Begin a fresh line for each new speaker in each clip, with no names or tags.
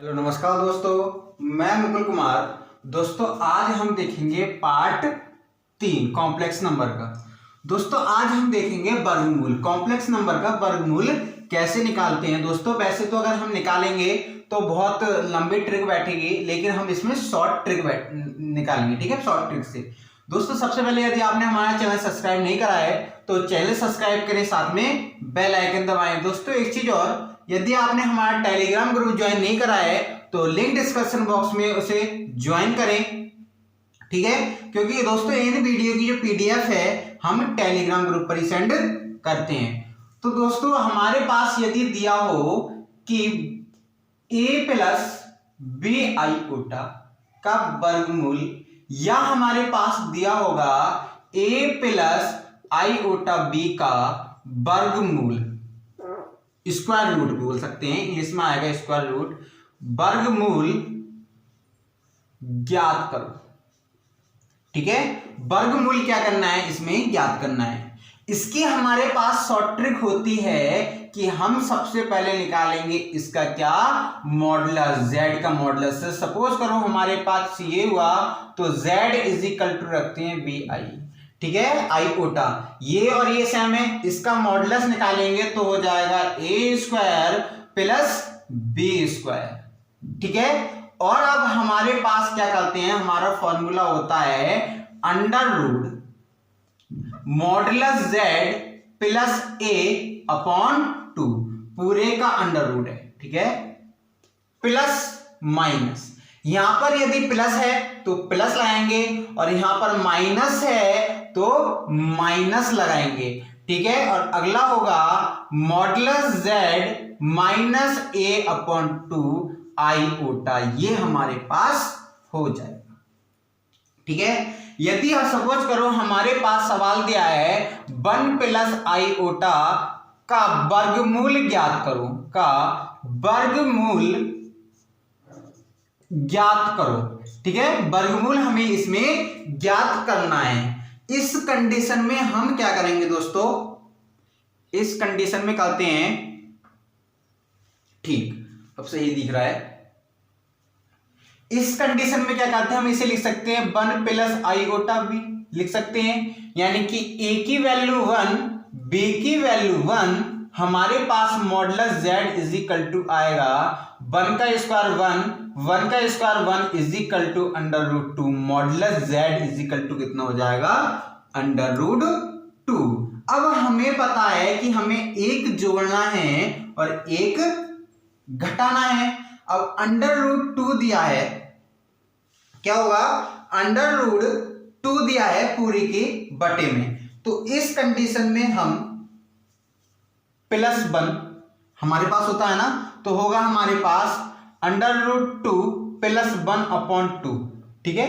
Hello नमस्कार दोस्तों, मैं मुकुल कुमार। दोस्तों आज हम देखेंगे पार्ट 3 कॉम्प्लेक्स नंबर का। दोस्तों आज हम देखेंगे वर्गमूल, कॉम्प्लेक्स नंबर का वर्गमूल कैसे निकालते हैं। दोस्तों वैसे तो अगर हम निकालेंगे तो बहुत लंबी ट्रिक बैठेगी, लेकिन हम इसमें शॉर्ट ट्रिक निकालेंगे। ठीक है, शॉर्ट ट्रिक से। दोस्तों सबसे पहले यदि आपने हमारा चैनल सब्सक्राइब नहीं करा है तो चैनल सब्सक्राइब करें, साथ में बेल आइकन दबाएं। दोस्तों एक चीज और, यदि आपने हमारा टेलीग्राम ग्रुप ज्वाइन नहीं करा है तो लिंक डिस्क्रिप्शन बॉक्स में उसे ज्वाइन करें। ठीक है, क्योंकि दोस्तों इन वीडियो की जो पीडीएफ है हम टेलीग्राम ग्रुप पर ही सेंड करते हैं। तो दोस्तों हमारे पास यदि दिया हो कि a प्लस बी आईओटा का वर्गमूल, या हमारे पास दिया होगा a प्लस आईओटा बी का वर्गमूल, स्क्वायर रूट भी बोल सकते हैं, इंग्लिश में आएगा स्क्वायर रूट, वर्गमूल ज्ञात करो। ठीक है, वर्गमूल क्या करना है, इसमें ज्ञात करना है। इसकी हमारे पास शॉर्ट ट्रिक होती है कि हम सबसे पहले निकालेंगे इसका क्या, मॉडुलस, z का मॉडुलस। सपोज करो हमारे पास ये हुआ तो z इज इक्वल टू रखते हैं बी आई। ठीक है, आईओटा, ये और ये सेम है, इसका मॉडुलस निकालेंगे तो हो जाएगा ए स्क्वायर प्लस बी स्क्वायर। ठीक है, और अब हमारे पास क्या करते हैं, हमारा फॉर्मूला होता है under root modulus z plus a upon 2, पूरे का अंडर रूट है। ठीक है, प्लस माइनस, यहां पर यदि प्लस है तो प्लस लगाएंगे और यहां पर माइनस है तो माइनस लगाएंगे। ठीक है, और अगला होगा modulus z minus a upon 2 iota, ये हमारे पास हो जाएगा। ठीक है, यदि सपोज करो हमारे पास सवाल दिया है 1 प्लस आईओटा का वर्गमूल ज्ञात करो, का वर्गमूल ज्ञात करो। ठीक है, वर्गमूल हमें इसमें ज्ञात करना है। इस कंडीशन में हम क्या करेंगे दोस्तों, इस कंडीशन में करते हैं, ठीक अब सही दिख रहा है। इस कंडीशन में क्या करते हैं, हम इसे लिख सकते हैं 1 प्लस आईओटा बी लिख सकते हैं, यानी कि a की वैल्यू 1 b की वैल्यू 1, हमारे पास modulus z is equal to आएगा 1 का स्क्वायर 1 का square 1 is equal to under root 2, modulus z is equal to कितना हो जाएगा, अंडर रूट 2। अब हमें पता है कि हमें एक जोड़ना है और एक घटाना है। अब अंडर रूट 2 दिया है, क्या होगा, अंडर रूट 2 दिया है पूरी की बटे में, तो इस कंडीशन में हम प्लस 1 हमारे पास होता है ना, तो होगा हमारे पास अंडर रूट 2 प्लस 1 अपॉन 2। ठीक है,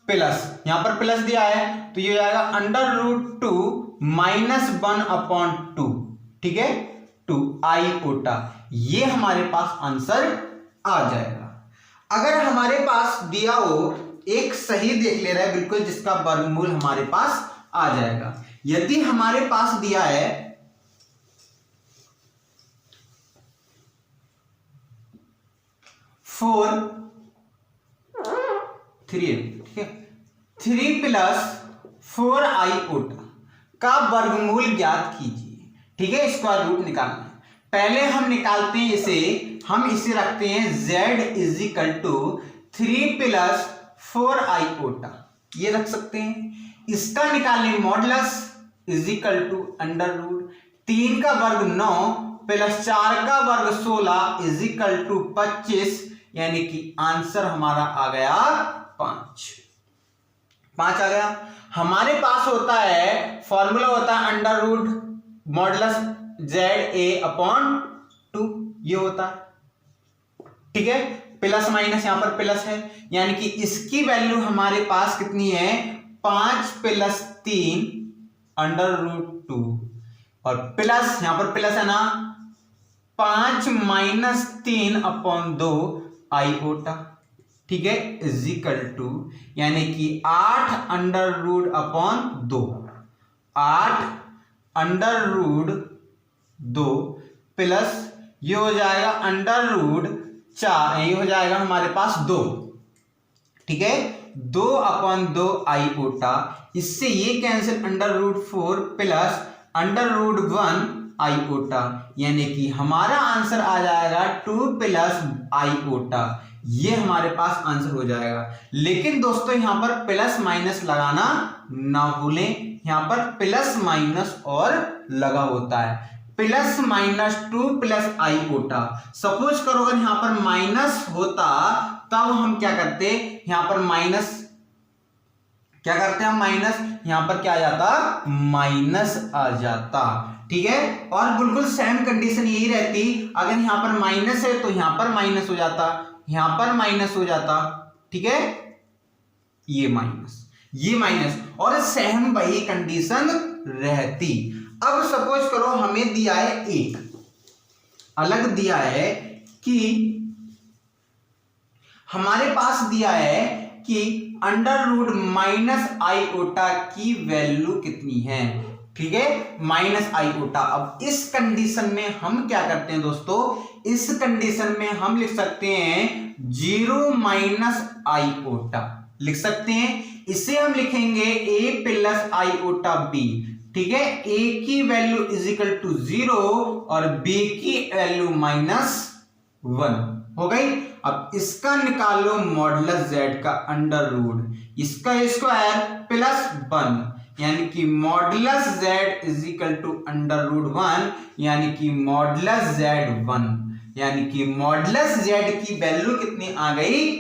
प्लस, यहां पर प्लस दिया है तो ये आएगा अंडर रूट 2 माइनस 1 अपॉन 2। ठीक है, 2 आईओटा, ये हमारे पास आंसर आ जाएगा। अगर हमारे पास दिया हो, एक सही देख ले रहा है बिल्कुल, जिसका वर्गमूल हमारे पास आ जाएगा। यदि हमारे पास दिया है 3 प्लस 4 आईओटा का वर्गमूल ज्ञात कीजिए। ठीक है, स्क्वायर रूट निकालना है। पहले हम निकालते हैं इसे, हम इसे रखते हैं z is equal to 3 plus 4 iota, ये रख सकते हैं। इसका निकालें modulus is equal to under root 3 का वर्ग 9 प्लस 4 का वर्ग 16 इज इक्वल टू 25, यानी कि आंसर हमारा आ गया 5 आ गया। हमारे पास होता है, फॉर्मूला होता है under root modulus z a upon 2, ये होता है। ठीक है, प्लस माइनस यहां पर प्लस है, यानी कि इसकी वैल्यू हमारे पास कितनी है, 5 प्लस 3 अंडर रूट 2, और प्लस यहां पर प्लस है ना, 5 माइनस 3 अपॉन 2 आईओटा। ठीक है, इज इक्वल टू, यानी कि 8 under root upon 2, 8 under root 2 plus ये हो जाएगा अंडर रूट 4, ये हो जाएगा हमारे पास 2, ठीक है, 2/2 आईओटा, इससे ये कैंसिल, √4 प्लस √1 आईओटा, यानी कि हमारा आंसर आ जाएगा 2 प्लस आईओटा। ये हमारे पास आंसर हो जाएगा। लेकिन दोस्तों यहां पर प्लस माइनस लगाना ना भूलें, यहां पर प्लस माइनस और लगा होता है, plus minus 2 plus iota. Suppose करो अगर यहां पर माइनस होता तब हम क्या करते, यहां पर माइनस क्या करते हैं हम, माइनस, यहां पर क्या आ जाता, माइनस आ जाता, ठीक है। और बिल्कुल सेम कंडीशन यही रहती, अगर यहां पर माइनस है तो यहां पर माइनस हो जाता, यहां पर माइनस हो जाता, ठीक है, ये माइनस और सेम वही कंडीशन रहती। अब सपोज करो हमें दिया है एक अलग दिया है कि हमारे पास दिया है कि अंडर रूट माइनस आईओटा की वैल्यू कितनी है, ठीक है, माइनस आईओटा। अब इस कंडीशन में हम क्या करते हैं दोस्तों, इस कंडीशन में हम लिख सकते हैं 0 माइनस आईओटा लिख सकते हैं। इसे हम लिखेंगे a प्लस आईओटा b, ठीक है, a की वैल्यू इज इक्वल टू 0 और b की वैल्यू -1 हो गई। अब इसका निकालो मॉडुलस z का अंडर रूट, इसका स्क्वायर प्लस 1, यानी कि modulus z is equal to √1, यानी कि मॉडुलस z1, यानी कि मॉडुलस z की वैल्यू कितनी आ गई,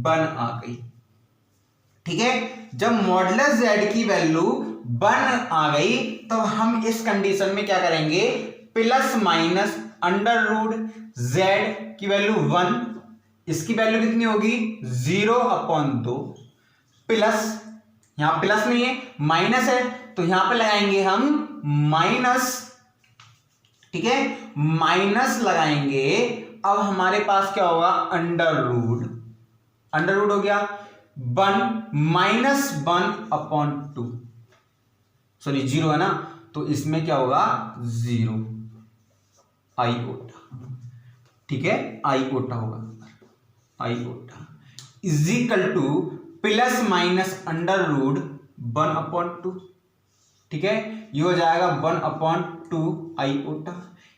1 आ गई, ठीक है। जब मॉडुलस z की वैल्यू 1 आ गई तो हम इस कंडीशन में क्या करेंगे, प्लस माइनस √z की वैल्यू 1, इसकी वैल्यू कितनी होगी 0/2 प्लस, यहां प्लस नहीं है माइनस है तो यहां पे लगाएंगे हम माइनस, ठीक है, माइनस लगाएंगे। अब हमारे पास क्या होगा, अंडर रूट हो गया 1 माइनस 1/2, सॉरी 0 है ना, तो इसमें क्या होगा 0 आईओटा, ठीक है, आईओटा होगा, iota is equal two plus minus √1/2, ठीक है, ये हो जाएगा 1/2 आईओटा,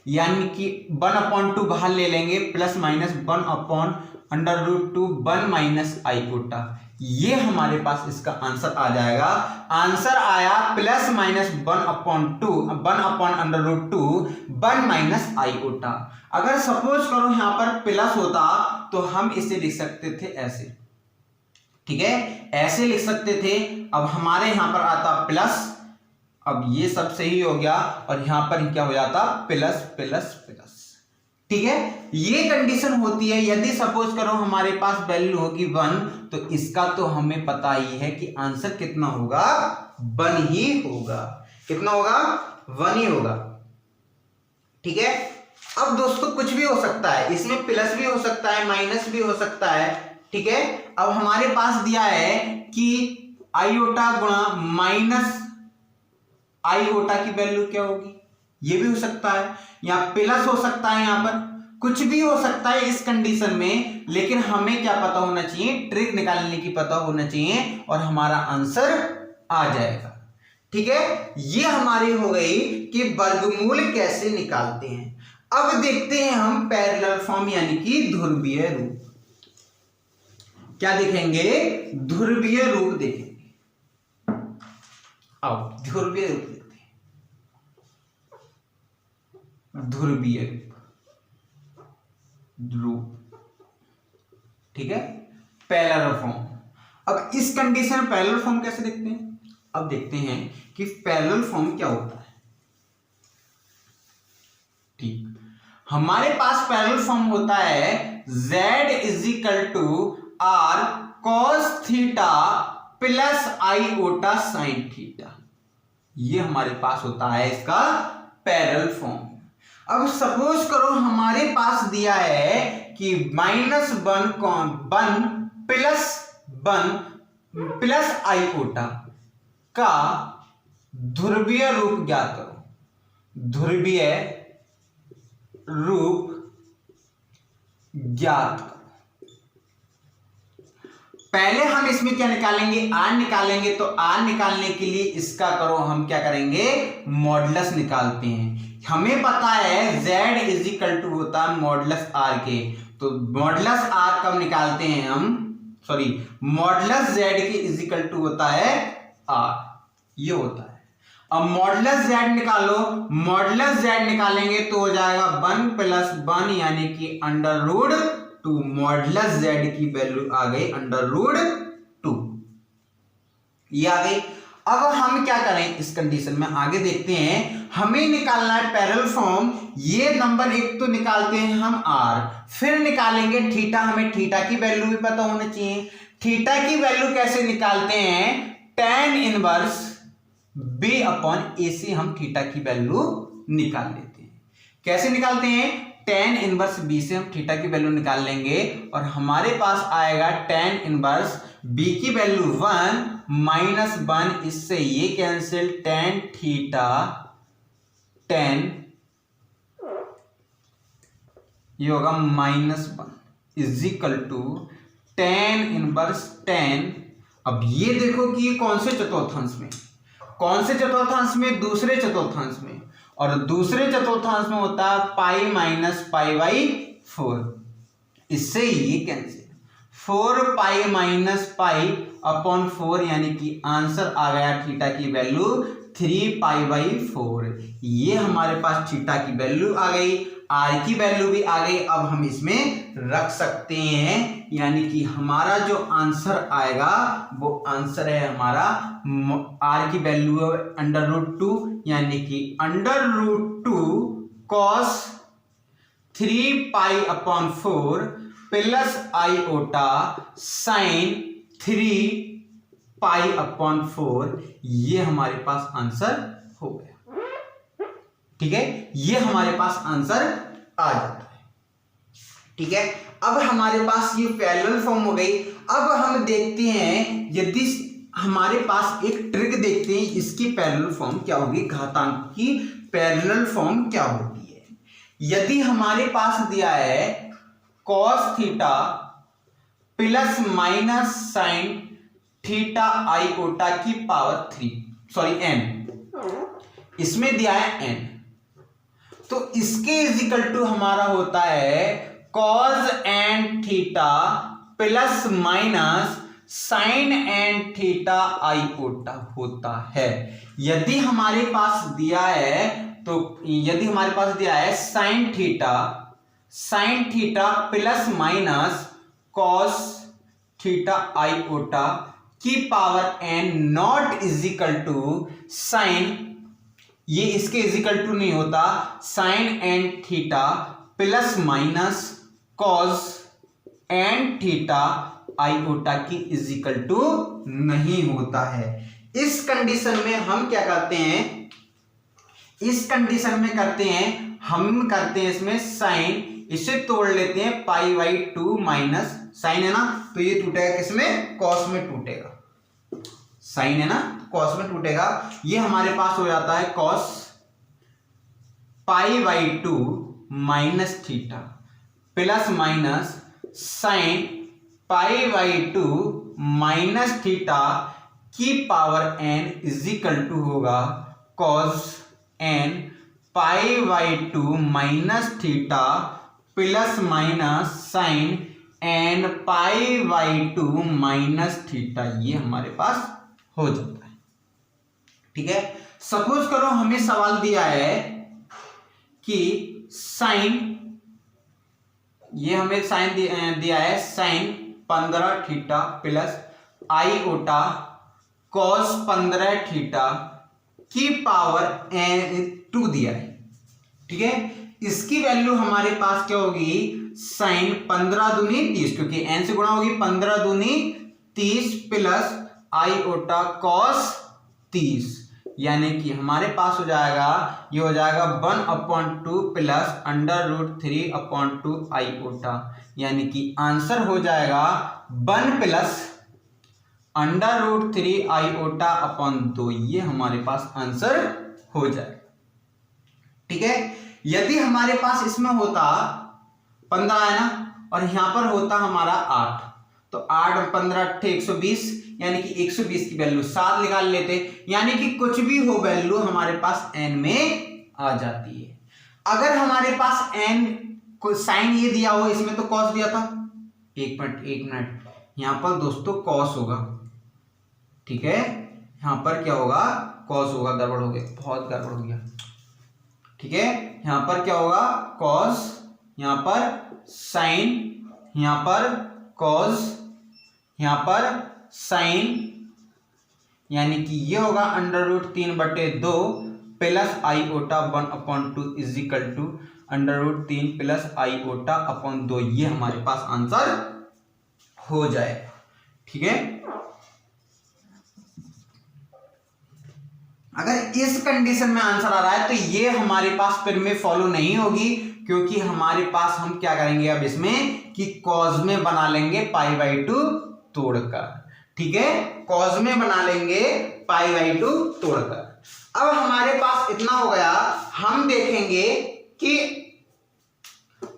यानी कि 1/2 बाहर ले लेंगे, प्लस माइनस 1/√2 1 माइनस आईओटा, ये हमारे पास इसका आंसर आ जाएगा। आंसर आया प्लस माइनस 1/√2 1 माइनस आईओटा। अगर सपोज करो यहां पर प्लस होता तो हम इसे लिख सकते थे ऐसे, ठीक है, ऐसे लिख सकते थे। अब हमारे यहां पर आता प्लस, अब ये सब सही हो गया और यहां पर क्या हो जाता, प्लस प्लस प्लस, ठीक है। ये कंडीशन होती है यदि सपोज करो हमारे पास वैल्यू होगी 1, तो इसका तो हमें पता ही है कि आंसर कितना होगा, 1 ही होगा, कितना होगा 1 ही होगा, ठीक है। अब दोस्तों कुछ भी हो सकता है, इसमें प्लस भी हो सकता है, माइनस भी हो सकता है, ठीक है। अब हमारे पास दिया है कि आईओटा गुणा माइनस आईओटा की वैल्यू क्या होगी, ये भी हो सकता है, या प्लस हो सकता है, यहां पर कुछ भी हो सकता है इस कंडीशन में। लेकिन हमें क्या पता होना चाहिए, ट्रिक निकालने की पता होना चाहिए और हमारा आंसर आ जाएगा, ठीक है। ये हमारी हो गई कि वर्गमूल कैसे निकालते हैं। अब देखते हैं हम पैरेलल फॉर्म यानी कि ध्रुवीय रूप, क्या देखेंगे, ध्रुवीय रूप देखेंगे। अब ध्रुवीय रूप देखते हैं, ध्रुवीय रूप, ठीक है, पैरेलल फॉर्म। अब इस कंडीशन में पैरेलल फॉर्म कैसे देखते हैं, अब देखते हैं कि पैरेलल फॉर्म क्या होता है। ठीक, हमारे पास पैरेलल फॉर्म होता है z is equal to r cos theta plus iota sine theta, ये हमारे पास होता है इसका पैरेलल फॉर्म। अब सपोज करो हमारे पास दिया है कि -1 प्लस आईओटा का ध्रुवीय रूप ज्ञात करो, ध्रुवीय रूप ज्ञात करो। पहले हम इसमें क्या निकालेंगे, आर निकालेंगे। तो आर निकालने के लिए इसका करो हम क्या करेंगे, मॉडुलस निकालते हैं। हमें पता है z इज इक्वल टू होता है मॉडुलस आर के। तो मॉडुलस आर कब निकालते हैं हम, सॉरी मॉडुलस z के इज इक्वल टू होता है आर, ये होता है। अब मॉडुलस z निकालो, मॉडुलस z निकालेंगे तो हो जाएगा 1 प्लस 1 यानी कि अंडर रूट 2। मॉडुलस z की वैल्यू आ गई अंडर रूट 2, ये आ गई। अब हम क्या करें इस कंडीशन में, आगे देखते हैं। हमें निकालना है पैरेलल फॉर्म। ये नंबर एक तो निकालते हैं हम r, फिर निकालेंगे थीटा। हमें थीटा की वैल्यू भी पता होना चाहिए। थीटा की वैल्यू कैसे निकालते हैं, tan inverse b upon a से हम थीटा की वैल्यू निकाल लेते हैं। कैसे निकालते हैं, tan इनवर्स b से हम थीटा की वैल्यू निकाल लेंगे और हमारे पास आएगा tan इनवर्स b की वैल्यू 1 माइनस 1, इससे ये कैंसिल, tan थीटा tan ये होगा -1 is equal to tan inverse tan। अब ये देखो कि ये कौन से चतुर्थांश में, कौन से चतुर्थांश में, दूसरे चतुर्थांश में। और दूसरे चतुर्थांश में होता है पाई माइनस पाई बाई 4, इससे ये cancel, 4 pi minus pi upon 4 यानी कि आंसर आ गया थीटा की वैल्यू 3 पाई बाई 4। ये हमारे पास थीटा की वैल्यू आ गई, आर की वैल्यू भी आ गई। अब हम इसमें रख सकते हैं, यानी कि हमारा जो आंसर आएगा वो आंसर है हमारा आर की वैल्यू अंडर रूट 2 यानी कि under root 2 cos 3 pi upon 4 plus iota sine 3 pi upon 4। ये हमारे पास आंसर हो गया, ठीक है, ये हमारे पास आंसर आ जाता है, ठीक है। अब हमारे पास ये पैरेलल फॉर्म हो गई। अब हम देखते हैं, यदि हमारे पास एक ट्रिक देखते हैं, इसकी पैरेलल फॉर्म क्या होगी, घातांक की पैरेलल फॉर्म क्या होती है। यदि हमारे पास दिया है cos theta plus minus sine theta iota की पावर 3, सॉरी n, इसमें दिया है n, तो इसके इज इक्वल टू हमारा होता है cos n theta plus minus sine n theta iota होता है। यदि हमारे पास दिया है, तो यदि हमारे पास दिया है sine theta plus minus cos theta iota की power n not is equal to sine, ये इसके इजिकल टू नहीं होता, sine n theta plus minus cos n theta iota की इजिकल टू नहीं होता है। इस कंडीशन में हम क्या करते हैं, इस कंडीशन में करते हैं, हम करते हैं इसमें साइन, इसे तोड़ लेते हैं पाई बाई 2 माइनस साइन है ना, तो ये टूटेगा किसमें, कॉस में टूटेगा, साइन है ना कॉस में टूटेगा। ये हमारे पास हो जाता है cos pi by 2 minus theta plus minus sine pi by 2 minus theta की power n is equal to होगा cos n pi by 2 minus theta plus minus sine n pi by 2 minus theta. ये हमारे पास हो जाता है, ठीक है। Suppose करो हमें सवाल दिया है कि साइन, ये हमें साइन दिया है sine 15 theta plus iota cos 15 theta की पावर n 2 दिया है, ठीक है। इसकी वैल्यू हमारे पास क्या होगी, साइन 15 दूनी 30, क्योंकि n से गुणा होगी, 15 दूनी 30 प्लस आईओटा कॉस 30, यानी कि हमारे पास हो जाएगा, ये हो जाएगा 1/2 प्लस अंडर रूट 3/2 आईओटा, यानी कि आंसर हो जाएगा 1 plus under root 3 iota upon 2। ये हमारे पास आंसर हो जाएगा, ठीक है। यदि हमारे पास इसमें होता 15 है ना, और यहां पर होता हमारा 8, तो 8 15 8 120, यानी कि 120 की वैल्यू 7 निकाल लेते, यानी कि कुछ भी हो वैल्यू हमारे पास n में आ जाती है। अगर हमारे पास n को साइन ये दिया हो, इसमें तो cos दिया था, एक मिनट यहां पर दोस्तों cos होगा, ठीक है, यहां पर क्या होगा, cos होगा, गड़बड़ हो गया, बहुत गड़बड़ हो गया, ठीक है, यहां पर क्या होगा cos, यहां पर साइन, यहां पर cos, यहां पर साइन, यानी कि ये होगा √3/2 plus iota 1/2 is equal to √3 plus iota upon 2। ये हमारे पास आंसर हो जाएगा, ठीक है। अगर इस कंडीशन में आंसर आ रहा है तो ये हमारे पास फिर में फॉलो नहीं होगी, क्योंकि हमारे पास हम क्या करेंगे अब इसमें कि कॉज में बना लेंगे π/2 तोड़कर, ठीक है, कॉज में बना लेंगे π/2 तोड़कर। अब हमारे पास इतना हो गया, हम देखेंगे कि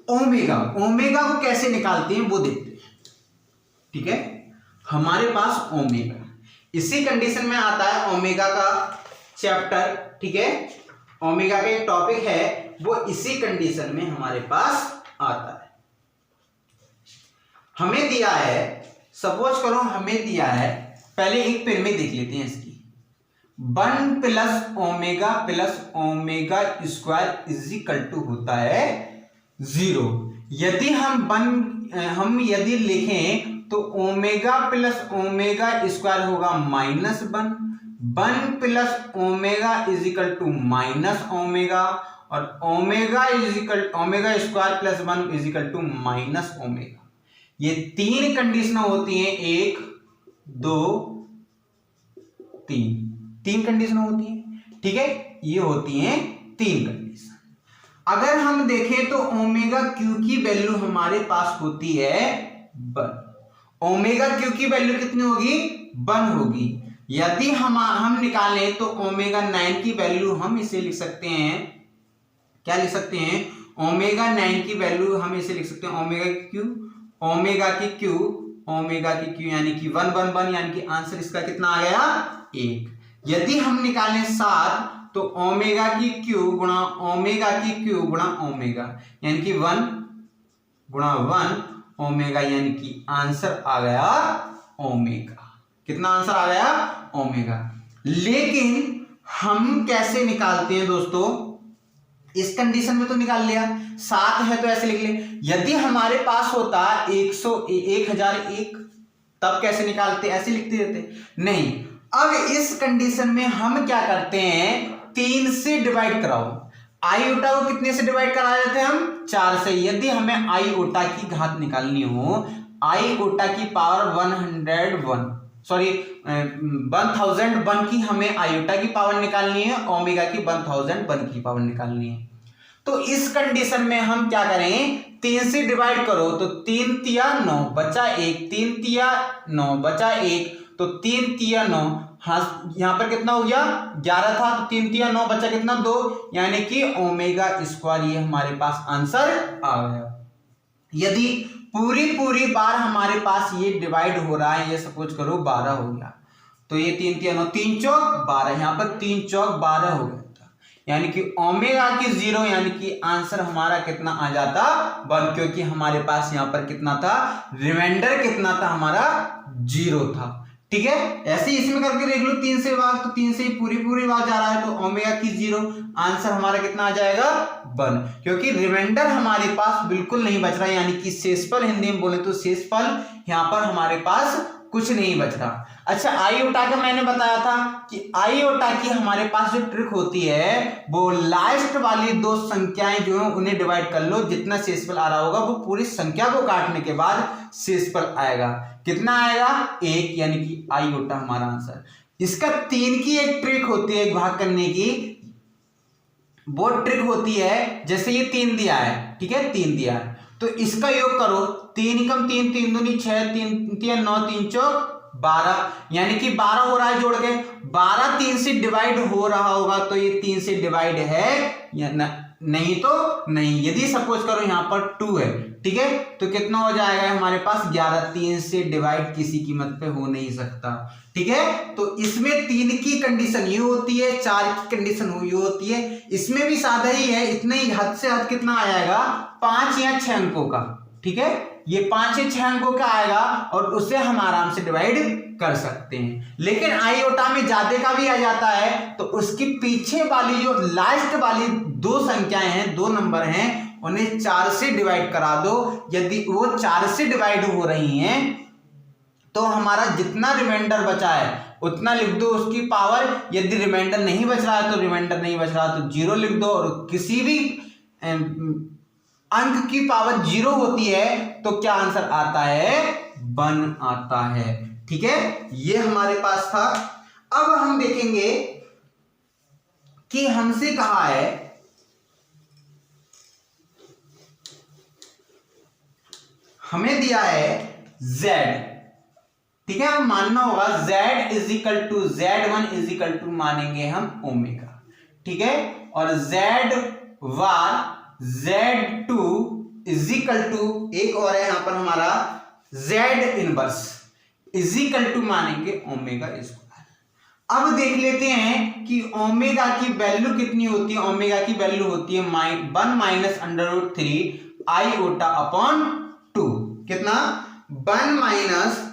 ओमेगा को कैसे निकालते हैं वो देखते हैं, ठीक है। हमारे पास ओमेगा इसी कंडीशन में आता है, ओमेगा का चैप्टर, ठीक है, ओमेगा का एक टॉपिक है वो इसी कंडीशन में हमारे पास आता है। हमें दिया है, सपोज करो हमें दिया है, पहले एक पिरामिड देख लेते हैं इसकी, 1 + omega square is equal to होता है 0। यदि हम यदि लिखें तो ओमेगा + ओमेगा स्क्वायर होगा -1, 1 + omega is equal to -omega, और omega square + 1 is equal to -omega. ये 3 कंडीशन होती हैं, 1 2 3 कंडीशन होती हैं, ठीक है, ये होती हैं 3 कंडीशन। अगर हम देखें तो ओमेगा क्यू की वैल्यू हमारे पास होती है 1, ओमेगा क्यू की वैल्यू कितनी होगी, 1 होगी। यदि हम निकालें तो ओमेगा 9 की वैल्यू हम इसे लिख सकते हैं, क्या लिख सकते हैं, ओमेगा 9 की वैल्यू हम इसे लिख सकते हैं ओमेगा की क्यू यानी कि 1 1 1, यानी कि आंसर इसका कितना आ गया 1। यदि हम निकालें 7 तो ओमेगा की क्यू गुणा ओमेगा यानी कि 1 गुणा 1 ओमेगा, यानी कि आंसर आ गया ओमेगा। कितना आंसर आ गया ओमेगा। लेकिन हम कैसे निकालते हैं दोस्तों, इस कंडीशन में तो निकाल लिया, 7 है तो ऐसे लिख ले। यदि हमारे पास होता 1001 तब कैसे निकालते, ऐसे लिखते रहते नहीं। अब इस कंडीशन में हम क्या करते हैं, 3 से डिवाइड कराओ। आईओटा को कितने से डिवाइड करा देते हैं हम, 4 से। यदि हमें आईओटा की घात निकालनी हो, आईओटा की पावर 1001 की हमें आईओटा की पावर निकालनी है, ओमेगा की 1001 की पावर निकालनी है। तो इस कंडीशन में हम क्या करें, 3 से डिवाइड करो तो 3 तिया 9 बचा 1, 3 तिया 9 बचा 1, तो 3 तिया 9, हाँ यहां पर कितना हो गया 11 था, तो 3 तिया 9 बचा कितना 2, यानी कि ओमेगा स्क्वायर, ये हमारे पास आंसर आ गया। यदि पूरी बार हमारे पास ये डिवाइड हो रहा है, ये सपोज करो 12 हो गया, तो ये 3 तिया 9, 3 चौक 12, यहां पर 3 चौक 12 हो गया था, यानी कि ओमेगा की 0, यानी कि आंसर हमारा कितना आ जाता 1, क्योंकि हमारे पास यहां पर कितना था, रिमाइंडर कितना था हमारा 0 था। ठीक है, ऐसे इसमें करके देख लो, 3 से भाग, तो 3 से पूरी भाग जा रहा है, तो ओमेगा की 0, आंसर हमारा कितना आ जाएगा 1, क्योंकि रिमाइंडर हमारे पास बिल्कुल नहीं बच रहा है, यानी कि शेषफल हिंदी में बोले तो शेषफल यहां पर हमारे पास कुछ नहीं बच रहा। अच्छा, आईओटा का मैंने बताया था कि आईओटा की हमारे पास जो ट्रिक होती है, वो लास्ट वाली 2 संख्याएं जो है उन्हें डिवाइड कर लो, जितना शेषफल आ रहा होगा वो पूरी संख्या को काटने के बाद शेषफल आएगा। कितना आएगा 1, यानी कि आईओटा हमारा आंसर। इसका 3 की एक ट्रिक होती है, एक भाग करने की, वो ट्रिक होती है, जैसे ये 3 दिया है, ठीक है, 3 दिया है, तो इसका योग करो, 3 कम 3, 3 दूनी 6, 3 तिया 9, 3 चौक 12, यानी कि 12 हो रहा है जोड़ के, 12 3 से डिवाइड हो रहा होगा, तो ये 3 से डिवाइड है या नहीं, तो नहीं। यदि सपोज करो यहां पर 2 है, ठीक है। तो कितना हो जाएगा हमारे पास 11, 3 से डिवाइड किसी कीमत पे हो नहीं सकता, ठीक है। तो इसमें 3 की कंडीशन ये होती है, 4 की कंडीशन ये होती है। इसमें भी सादा ही है, इतने ही हद से हद कितना आ जाएगा 5 या 6 अंकों का, ठीक है। ये 5 या 6 अंकों का आएगा और उसे हम आराम से डिवाइड कर सकते हैं। लेकिन आयोटा में ज्यादा का भी आ जाता है तो उसकी पीछे वाली जो लास्ट वाली 2 संख्याएं हैं, 2 नंबर हैं, उन्हें 4 से डिवाइड करा दो। यदि वो 4 से डिवाइड हो रही हैं तो हमारा जितना रिमाइंडर बचा है उतना लिख दो उसकी पावर। यदि रिमाइंडर नहीं बच रहा है तो रिमाइंडर नहीं बच रहा तो 0 लिख दो। और किसी भी अंक की पावर 0 होती है तो क्या आंसर आता है 1 आता है, ठीक है। ये हमारे पास था। अब हम देखेंगे कि हमसे कहा है हमें दिया है z, ठीक है। हम मानना होगा z is equal to z1 is equal to मानेंगे हम ओमेगा, ठीक है। और z1 z2 is equal to एक और है यहां पर हमारा z inverse is equal to मानेंगे ओमेगा स्क्वायर। अब देख लेते हैं कि ओमेगा की वैल्यू कितनी होती है। ओमेगा की वैल्यू होती है 1 माइनस √3 आईओटा अपॉन 2। कितना 1 माइनस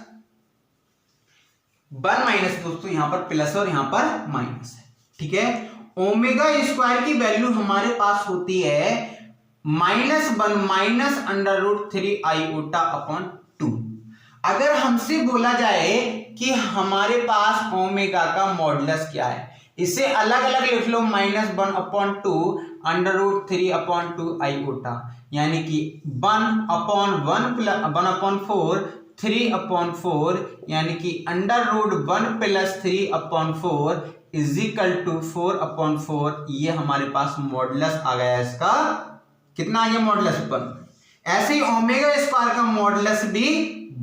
दोस्तों यहां पर प्लस और यहां पर माइनस है, ठीक है। ओमेगा स्क्वायर की वैल्यू हमारे पास होती है -1 माइनस √3 आईओटा अपॉन 2। अगर हमसे बोला जाए कि हमारे पास ओमेगा का मॉडुलस क्या है, इसे अलग अलग लिख लो -1 अपॉन 2 √3 अपॉन 2 आईओटा, यानी कि 1 अपॉन 4 3 अपॉन 4, यानी कि √1 + 3 upon 4 is equal to 4 upon 4। ये हमारे पास मॉडुलस आ गया इसका। कितना आ गया मॉडुलस 1। ऐसे ही ओमेगा स्क्वायर का मॉडुलस भी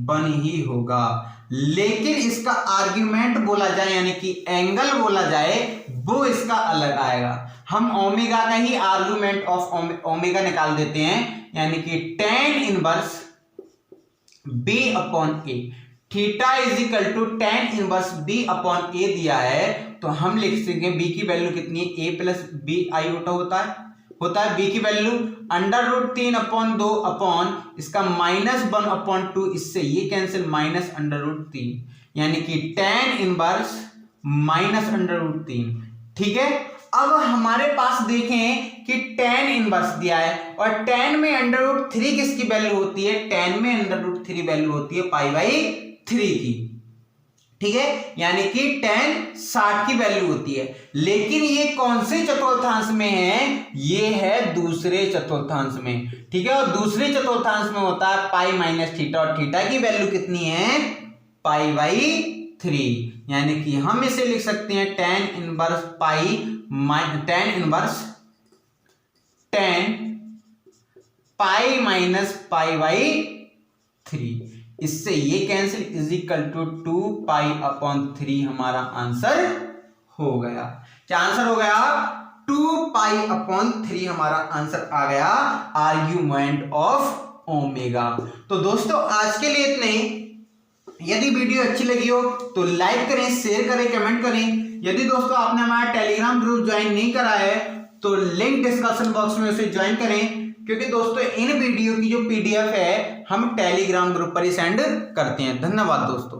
1 ही होगा। लेकिन इसका आर्ग्यूमेंट बोला जाए यानी कि एंगल बोला जाए वो इसका अलग आएगा। हम ओमेगा का ही आर्ग्यूमेंट ऑफ ओमेगा निकाल देते हैं, यानी कि tan inverse b upon a। Theta is equal to tan inverse b upon a दिया है तो हम लिख सकेंगे b की वैल्यू कितनी है, a प्लस b आईओटा होता है b की वैल्यू √3 अपॉन 2 अपॉन इसका -1 अपॉन 2, इससे ये कैंसिल -√3, यानी कि tan इनवर्स -√3, ठीक है। अब हमारे पास देखें कि tan इनवर्स दिया है और tan में √3 किसकी वैल्यू होती है, tan में √3 वैल्यू होती है π/3 की, ठीक है। यानी कि tan 60 की वैल्यू होती है। लेकिन ये कौन से चतुर्थांश में है, ये है दूसरे चतुर्थांश में, ठीक है। और दूसरे चतुर्थांश में होता है π - थीटा और थीटा की वैल्यू कितनी है π/3, यानी कि हम इसे लिख सकते हैं tan इनवर्स tan π-π/3, इससे ये कैंसिल इज इक्वल टू 2π/3 हमारा आंसर हो गया। क्या आंसर हो गया 2π/3 हमारा आंसर आ गया आर्ग्यूमेंट ऑफ ओमेगा। तो दोस्तों आज के लिए इतने ही। यदि वीडियो अच्छी लगी हो तो लाइक करें, शेयर करें, कमेंट करें। यदि दोस्तों आपने हमारा टेलीग्राम ग्रुप ज्वाइन नहीं करा है तो लिंक डिस्क्रिप्शन बॉक्स में उसे ज्वाइन करें, क्योंकि दोस्तों इन वीडियो की जो PDF है हम टेलीग्राम ग्रुप पर ही सेंड करते हैं। धन्यवाद दोस्तों।